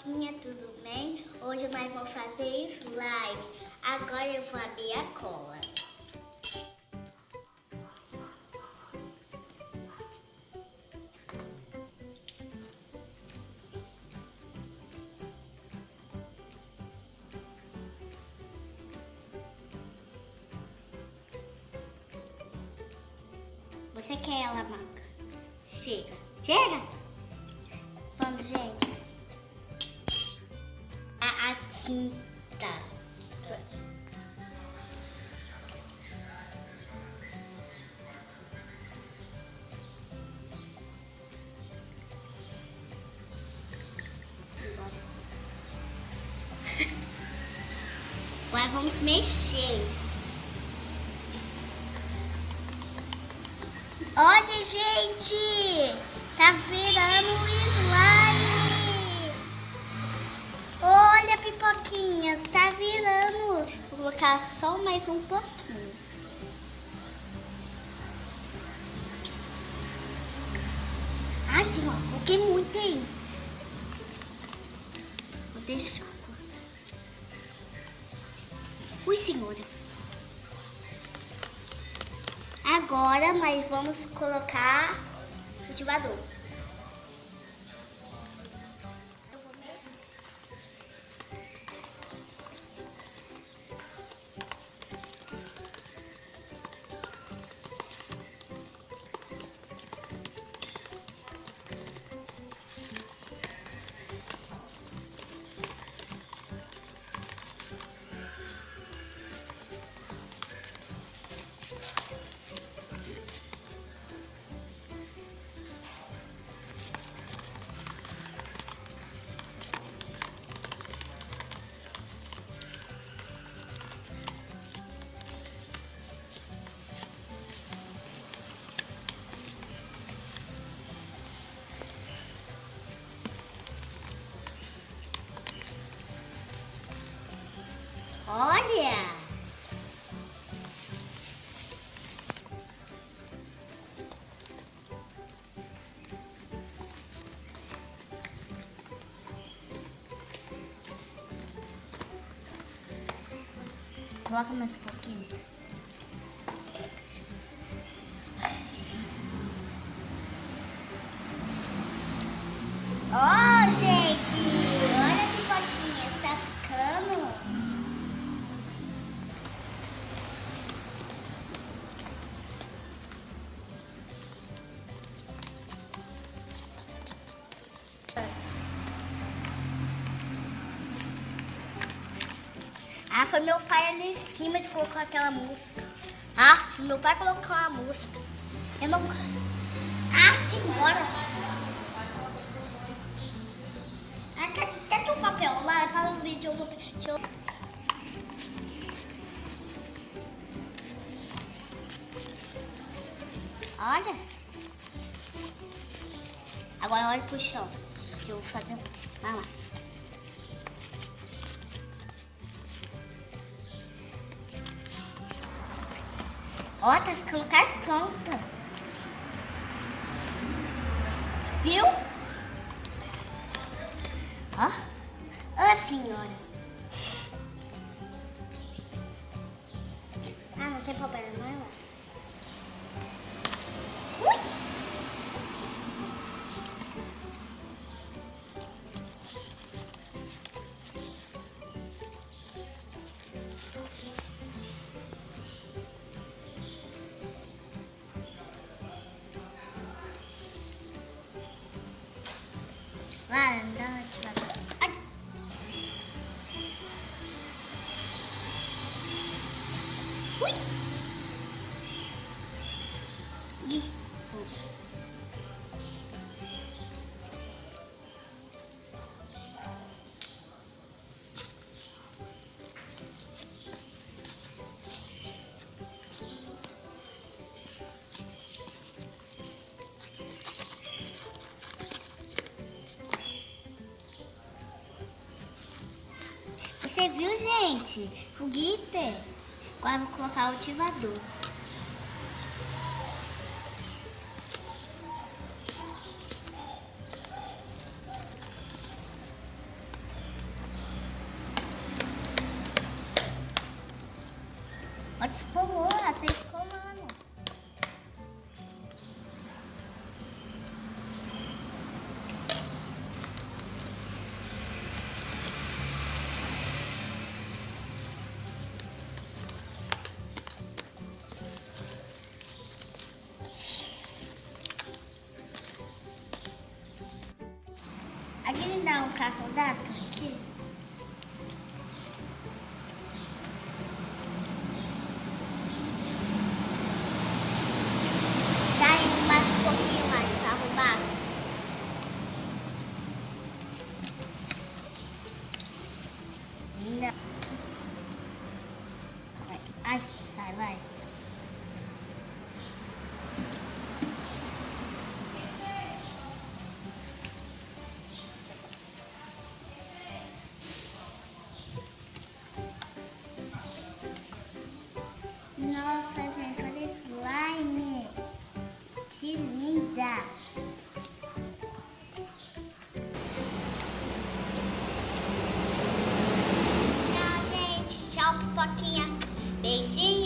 pipoquinha, tudo bem? Hoje nós vamos fazer slime. Agora eu vou abrir a cola. Você quer ela, Maca? Chega. Chega! Pronto, gente. A tinta. Agora vamos mexer. Olha, gente! Tá virando um slime! Olha, pipoquinhas, tá virando. Vou colocar só mais um pouquinho. Assim, ó, coloquei muito aí. Vou deixar. Ui, senhora. Agora nós vamos colocar o ativador. Olha! Coloca mais um pouquinho. Ó, gente! Olha a pipoquinha, tá ficando. Ah, foi meu pai ali em cima de colocar aquela música. Ah, meu pai colocou a música. Eu não... Ah, senhora! Ah, cadê o papel lá? Para o vídeo, eu vou... Deixa eu... Olha! Agora olha pro chão, que eu vou fazer uma massa. Ó, tá ficando cascanta. Viu? Ó. Ô, senhora. Ah, não tem problema, não é lá. Ui! Lá, não, ativador. Ai! Ui! Ih! Você viu, gente? O glitter. Agora vou colocar o ativador. Ó, descolou, ela tá escolando. Aqui ele dá um carboidrato aqui. Daí mais um pouquinho mais de carboidrato. Não. Ai, sai, vai. Nossa, gente, olha esse slime. Que linda. Tchau, gente. Tchau, pipoquinha. Beijinho.